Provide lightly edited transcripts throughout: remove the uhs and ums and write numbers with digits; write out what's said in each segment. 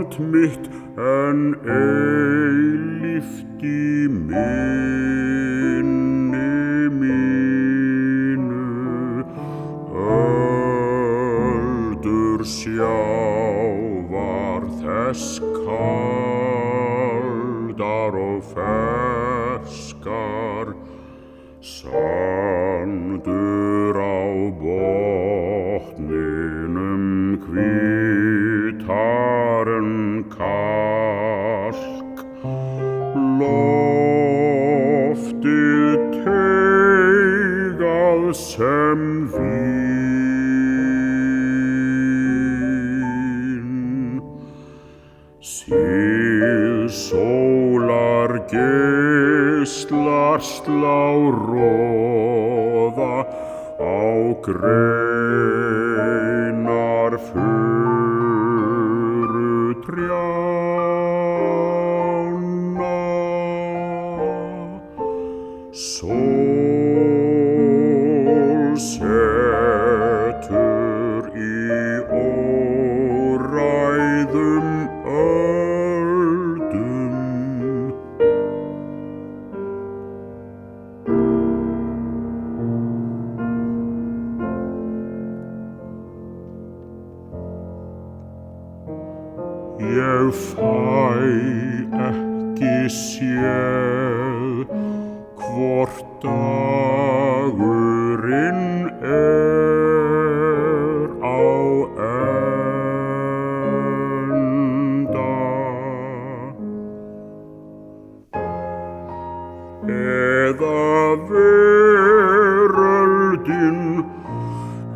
ástand mitt en eilíft í minni mínu. Öldur sjávar þess kaldar og ferskar, sandur á botninum hvítar en kalk, loftið teygað sem vín. Síðsólar geislar slá roða á greinar furutrjánna. Sól setur í óræðum öldum. Ég fæ ekki séð hvort dagurinn á enda, eða veröldin,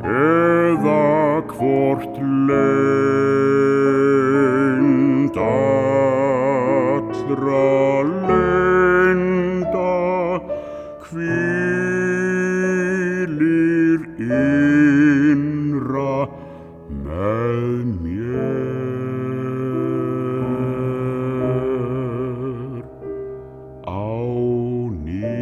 eða hvort leynd allra leynda hvílir innra með mér á ný.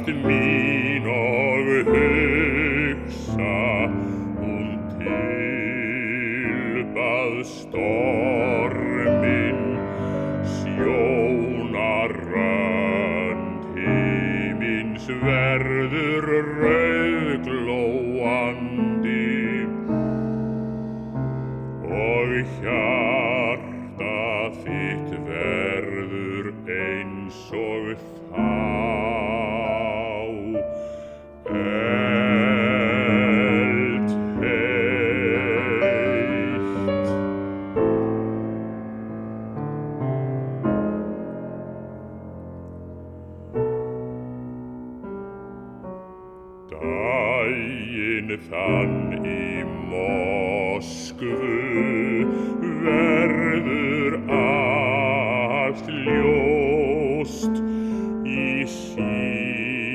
Mín og hugsa, hún tilbað storminn, sjónarrönd himins verður rauðglóandi og hjarta þitt verður eins og þann í Moskvu verður allt ljóst, í síðasta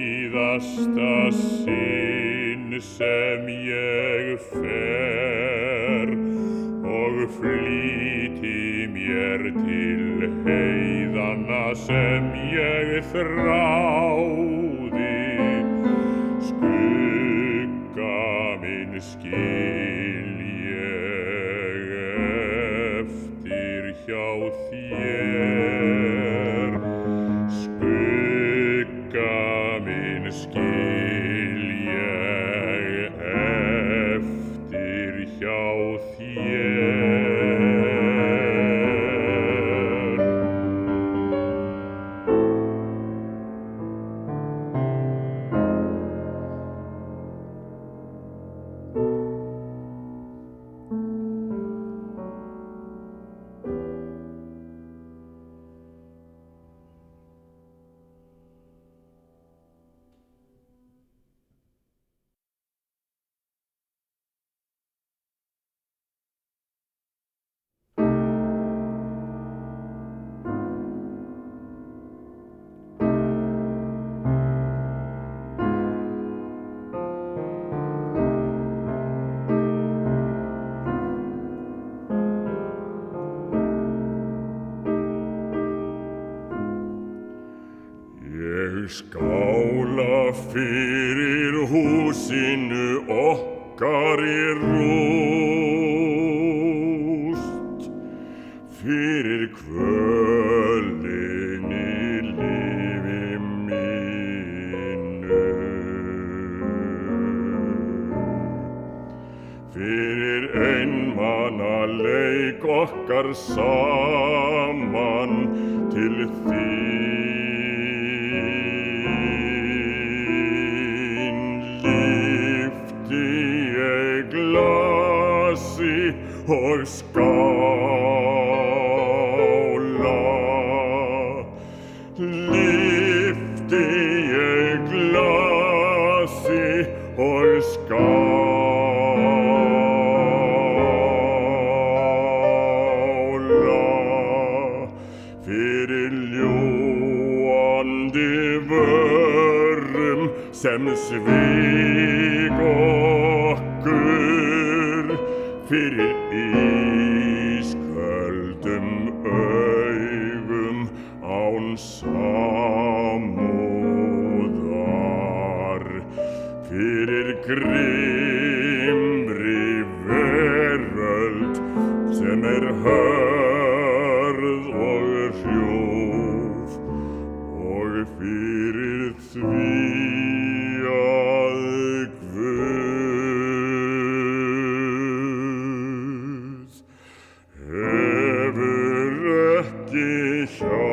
sinn sem ég fer og flýti mér til heiðanna sem ég þráði. Skil ég eftir hjá þér, skugga minn skil ég eftir hjá þér. skála fyrir húsinu okkar í rúst, fyrir kvölin í lífi mínu, fyrir einmanaleik okkar saman til þín lyfti ég glasi og skála, lyfti ég glasi og skála fyrir ljúandi vörum sem svik okkur, fyrir ísköldum augum án samúðar, fyrir grimmri veröld sem hörð og hrjúf, og fyrir því að Guð hefur ekki hjálpað